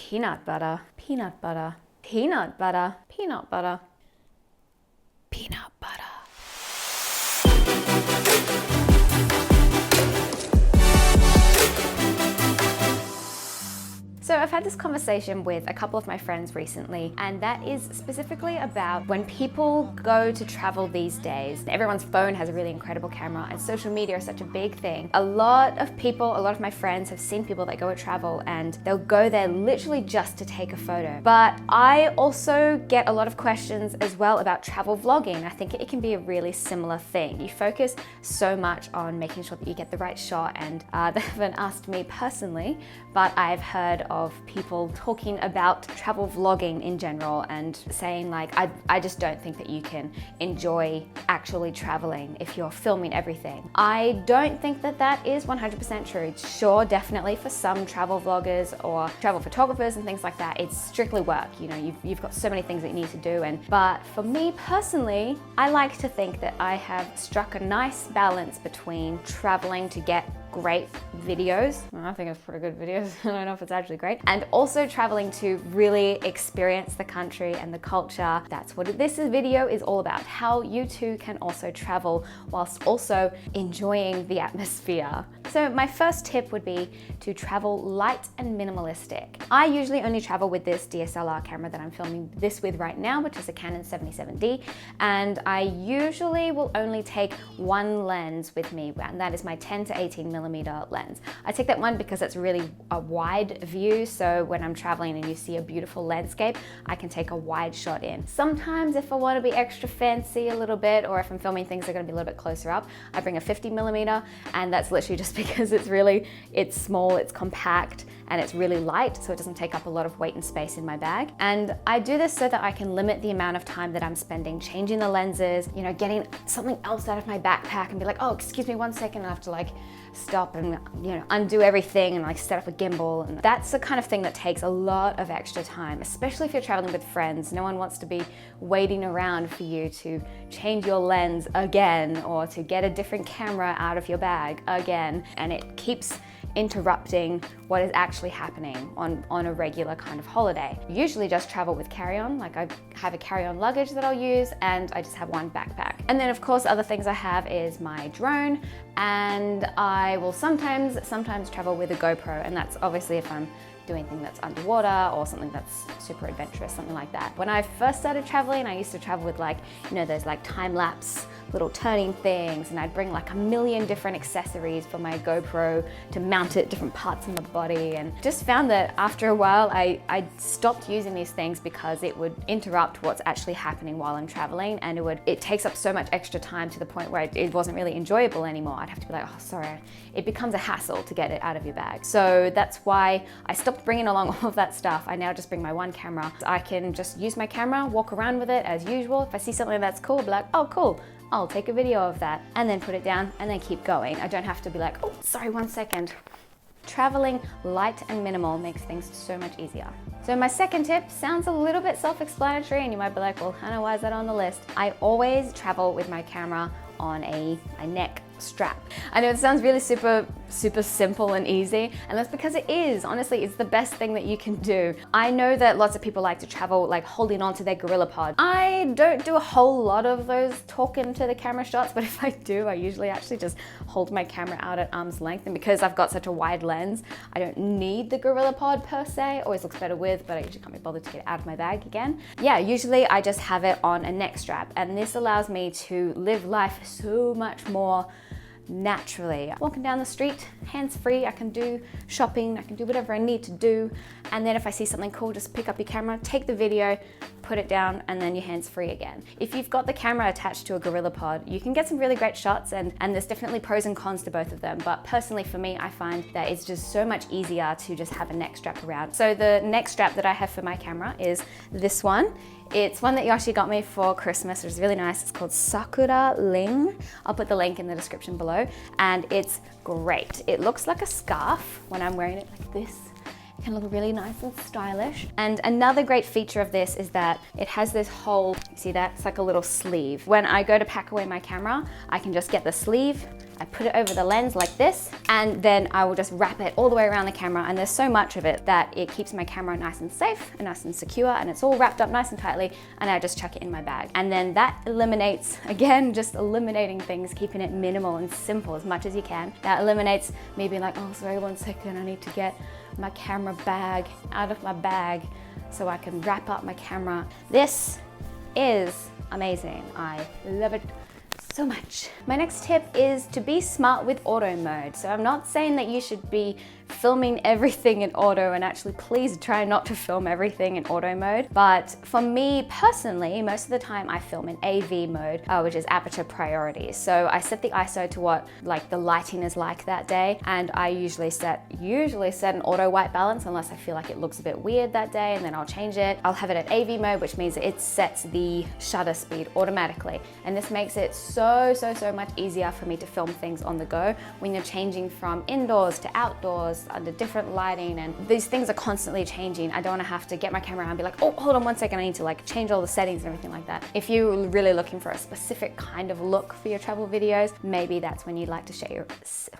peanut butter, peanut butter, peanut butter, peanut butter, peanut butter. So I've had this conversation with a couple of my friends recently, and that is specifically about when people go to travel these days. Everyone's phone has a really incredible camera, and social media is such a big thing. A lot of my friends have seen people that go to travel and they'll go there literally just to take a photo. But I also get a lot of questions as well about travel vlogging. I think it can be a really similar thing. You focus so much on making sure that you get the right shot, and they haven't asked me personally, but I've heard of people talking about travel vlogging in general and saying like, I just don't think that you can enjoy actually traveling if you're filming everything. I don't think that that is 100% true. Sure, definitely for some travel vloggers or travel photographers and things like that, it's strictly work. You know, you've got so many things that you need to do. But for me personally, I like to think that I have struck a nice balance between traveling to get great videos. I think it's pretty good videos. I don't know if it's actually great. And also traveling to really experience the country and the culture. That's what this video is all about. How you too can also travel whilst also enjoying the atmosphere. So my first tip would be to travel light and minimalistic. I usually only travel with this DSLR camera that I'm filming this with right now, which is a Canon 77D. And I usually will only take one lens with me, and that is my 10 to 18mm lens. I take that one because it's really a wide view, so when I'm traveling and you see a beautiful landscape, I can take a wide shot in. Sometimes if I want to be extra fancy a little bit, or if I'm filming things that are going to be a little bit closer up, I bring a 50mm, and that's literally just because it's small, it's compact, and it's really light, so it doesn't take up a lot of weight and space in my bag. And I do this so that I can limit the amount of time that I'm spending changing the lenses, you know, getting something else out of my backpack and be like, oh, excuse me 1 second, I have to like stop and, you know, undo everything and like set up a gimbal. And that's the kind of thing that takes a lot of extra time, especially if you're traveling with friends. No one wants to be waiting around for you to change your lens again or to get a different camera out of your bag again. And it keeps interrupting what is actually happening on a regular kind of holiday. Usually just travel with carry-on, like I have a carry-on luggage that I'll use, and I just have one backpack. And then of course other things I have is my drone, and I will sometimes travel with a GoPro, and that's obviously if I'm doing anything that's underwater or something that's super adventurous, something like that. When I first started traveling, I used to travel with like, you know, those like time-lapse little turning things, and I'd bring like a million different accessories for my GoPro to mount it at different parts of my body, and just found that after a while I stopped using these things because it would interrupt what's actually happening while I'm traveling, and it takes up so much extra time to the point where it wasn't really enjoyable anymore. I'd have to be like, oh sorry, it becomes a hassle to get it out of your bag. So that's why I stopped bringing along all of that stuff. I now just bring my one camera. I can just use my camera, walk around with it as usual. If I see something that's cool, I'll be like, oh cool, I'll take a video of that, and then put it down and then keep going. I don't have to be like, oh, sorry, 1 second. Traveling light and minimal makes things so much easier. So my second tip sounds a little bit self-explanatory, and you might be like, well, Hannah, why is that on the list? I always travel with my camera on a neck strap. I know it sounds really super simple and easy, and that's because it is. Honestly, it's the best thing that you can do. I know that lots of people like to travel like holding on to their GorillaPod. I don't do a whole lot of those talking to the camera shots, but if I do, I usually actually just hold my camera out at arm's length, and because I've got such a wide lens, I don't need the GorillaPod per se. Always looks better with, but I usually can't be bothered to get it out of my bag again. Yeah, usually I just have it on a neck strap, and this allows me to live life so much more naturally. Walking down the street, hands-free, I can do shopping, I can do whatever I need to do, and then if I see something cool, just pick up your camera, take the video, put it down, and then you're hands-free again. If you've got the camera attached to a GorillaPod, you can get some really great shots, and there's definitely pros and cons to both of them, but personally for me, I find that it's just so much easier to just have a neck strap around. So the neck strap that I have for my camera is this one. It's one that Yoshi got me for Christmas. It's really nice. It's called Sakura Ling. I'll put the link in the description below, and it's great. It looks like a scarf when I'm wearing it like this. It can look really nice and stylish. And another great feature of this is that it has this hole, you see that? It's like a little sleeve. When I go to pack away my camera, I can just get the sleeve, I put it over the lens like this, and then I will just wrap it all the way around the camera, and there's so much of it that it keeps my camera nice and safe and nice and secure, and it's all wrapped up nice and tightly, and I just chuck it in my bag. And then that eliminates, again, just eliminating things, keeping it minimal and simple as much as you can. That eliminates me being like, oh, sorry, 1 second, I need to get my camera bag out of my bag so I can wrap up my camera. This is amazing. I love it so much. My next tip is to be smart with auto mode. So I'm not saying that you should be filming everything in auto, and actually please try not to film everything in auto mode. But for me personally, most of the time I film in AV mode, which is aperture priority. So I set the ISO to what like the lighting is like that day, and I usually set an auto white balance unless I feel like it looks a bit weird that day, and then I'll change it. I'll have it at AV mode, which means it sets the shutter speed automatically. And this makes it so much easier for me to film things on the go when you're changing from indoors to outdoors under different lighting, and these things are constantly changing. I don't want to have to get my camera out and be like, oh, hold on 1 second, I need to like change all the settings and everything like that. If you're really looking for a specific kind of look for your travel videos, maybe that's when you'd like to share your,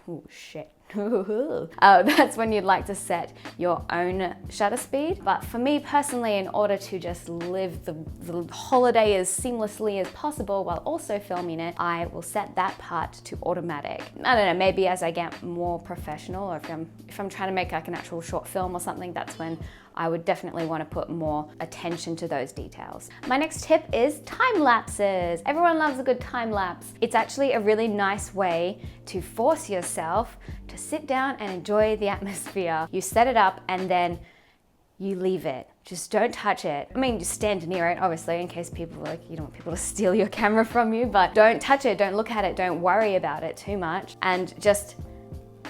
oh shit. That's when you'd like to set your own shutter speed. But for me personally, in order to just live the holiday as seamlessly as possible while also filming it, I will set that part to automatic. I don't know, maybe as I get more professional, or if I'm trying to make like an actual short film or something, that's when I would definitely want to put more attention to those details. My next tip is time lapses. Everyone loves a good time lapse. It's actually a really nice way to force yourself to sit down and enjoy the atmosphere. You set it up and then you leave it. Just don't touch it. I mean, just stand near it, obviously, in case people like, you don't want people to steal your camera from you, but don't touch it, don't look at it, don't worry about it too much, and just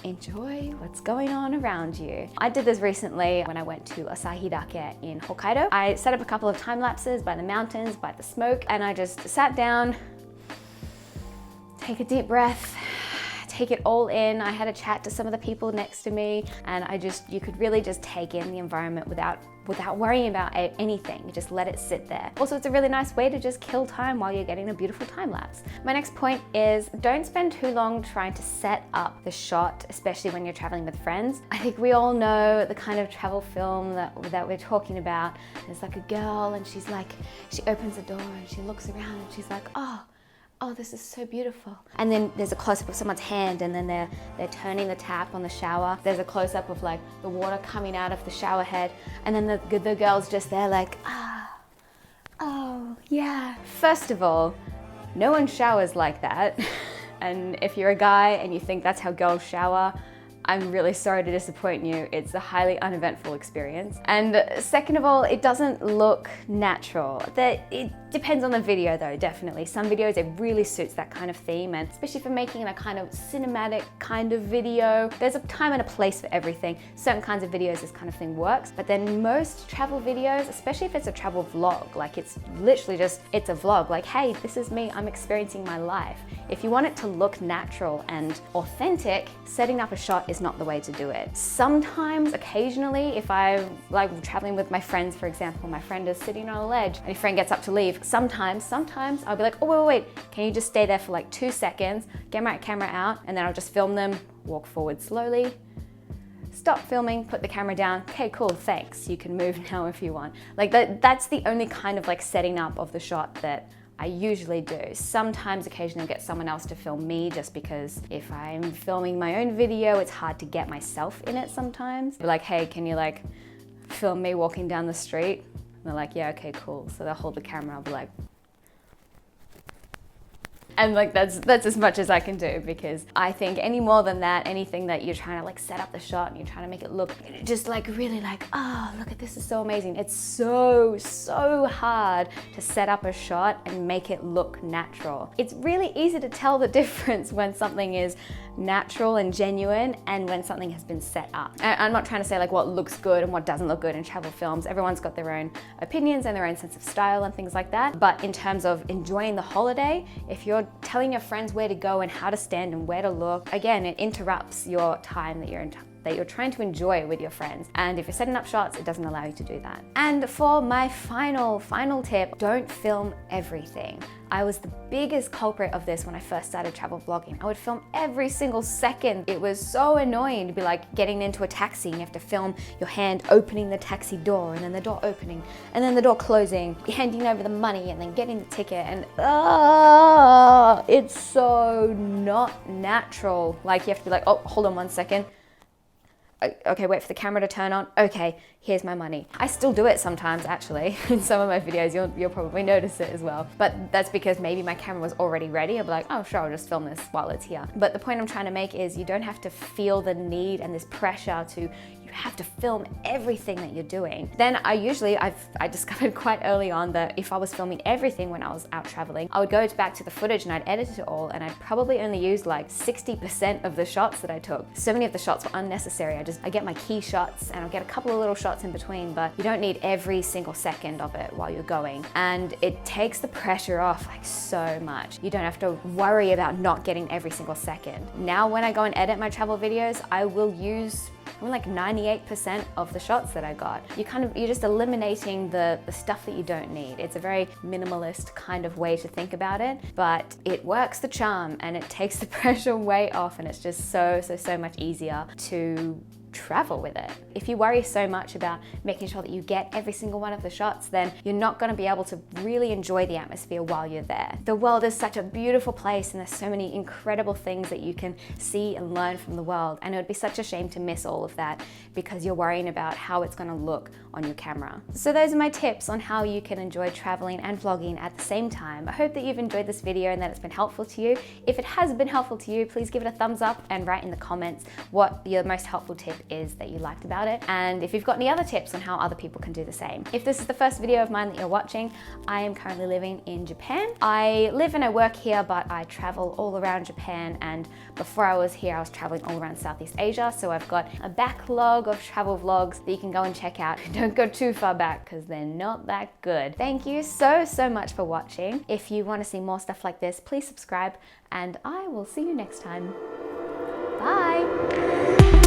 enjoy what's going on around you. I did this recently when I went to Asahidake in Hokkaido. I set up a couple of time lapses by the mountains, by the smoke, and I just sat down, take a deep breath, take it all in. I had a chat to some of the people next to me, and you could really just take in the environment without worrying about anything. You just let it sit there. Also, it's a really nice way to just kill time while you're getting a beautiful time lapse. My next point is don't spend too long trying to set up the shot, especially when you're traveling with friends. I think we all know the kind of travel film that we're talking about. There's like a girl, and she opens the door and she looks around and she's like, oh, this is so beautiful. And then there's a close-up of someone's hand, and then they're turning the tap on the shower. There's a close-up of like the water coming out of the shower head, and then the girl's just there like, oh, yeah. First of all, no one showers like that. And if you're a guy and you think that's how girls shower, I'm really sorry to disappoint you. It's a highly uneventful experience. And second of all, it doesn't look natural. It depends on the video though, definitely. Some videos, it really suits that kind of theme, and especially for making a kind of cinematic kind of video, there's a time and a place for everything. Certain kinds of videos, this kind of thing works, but then most travel videos, especially if it's a travel vlog, like it's literally just, it's a vlog, like, hey, this is me, I'm experiencing my life. If you want it to look natural and authentic, setting up a shot is not the way to do it. Sometimes, occasionally, if I'm like traveling with my friends, for example, my friend is sitting on a ledge and your friend gets up to leave, sometimes I'll be like, oh, wait, can you just stay there for like 2 seconds, get my camera out, and then I'll just film them, walk forward slowly, stop filming, put the camera down, okay, cool, thanks, you can move now if you want. Like that's the only kind of like setting up of the shot that I usually do. Sometimes, occasionally I'll get someone else to film me, just because if I'm filming my own video, it's hard to get myself in it sometimes. Be like, hey, can you like film me walking down the street? And they're like, yeah, okay, cool. So they'll hold the camera, I'll be like, and like that's as much as I can do, because I think any more than that, anything that you're trying to like set up the shot and you're trying to make it look just like really like, oh, look at this, is so amazing. It's so hard to set up a shot and make it look natural. It's really easy to tell the difference when something is natural and genuine and when something has been set up. I'm not trying to say like what looks good and what doesn't look good in travel films. Everyone's got their own opinions and their own sense of style and things like that. But in terms of enjoying the holiday, if you're telling your friends where to go and how to stand and where to look, again, it interrupts your time that that you're trying to enjoy with your friends. And if you're setting up shots, it doesn't allow you to do that. And for my final tip, don't film everything. I was the biggest culprit of this when I first started travel vlogging. I would film every single second. It was so annoying to be like getting into a taxi and you have to film your hand opening the taxi door and then the door opening and then the door closing, handing over the money and then getting the ticket, and it's so not natural. Like you have to be like, oh, hold on 1 second. Okay, wait for the camera to turn on. Okay, here's my money. I still do it sometimes, actually. In some of my videos, you'll probably notice it as well. But that's because maybe my camera was already ready. I'll be like, oh, sure, I'll just film this while it's here. But the point I'm trying to make is you don't have to feel the need and this pressure to, you have to film everything that you're doing. Then I discovered quite early on that if I was filming everything when I was out traveling, I would go back to the footage and I'd edit it all, and I'd probably only use like 60% of the shots that I took. So many of the shots were unnecessary. I get my key shots and I'll get a couple of little shots in between, but you don't need every single second of it while you're going. And it takes the pressure off like so much. You don't have to worry about not getting every single second. Now when I go and edit my travel videos, I will use like 98% of the shots that I got. You're just eliminating the stuff that you don't need. It's a very minimalist kind of way to think about it, but it works the charm and it takes the pressure way off, and it's just so much easier to travel with it. If you worry so much about making sure that you get every single one of the shots, then you're not going to be able to really enjoy the atmosphere while you're there. The world is such a beautiful place and there's so many incredible things that you can see and learn from the world, and it would be such a shame to miss all of that because you're worrying about how it's going to look on your camera. So those are my tips on how you can enjoy traveling and vlogging at the same time. I hope that you've enjoyed this video and that it's been helpful to you. If it has been helpful to you, please give it a thumbs up and write in the comments what your most helpful tip is that you liked about it, and if you've got any other tips on how other people can do the same. If this is the first video of mine that you're watching, I am currently living in Japan. I live and I work here, but I travel all around Japan, and before I was here I was traveling all around Southeast Asia, so I've got a backlog of travel vlogs that you can go and check out. Don't go too far back because they're not that good. Thank you so much for watching. If you want to see more stuff like this, please subscribe, and I will see you next time. Bye!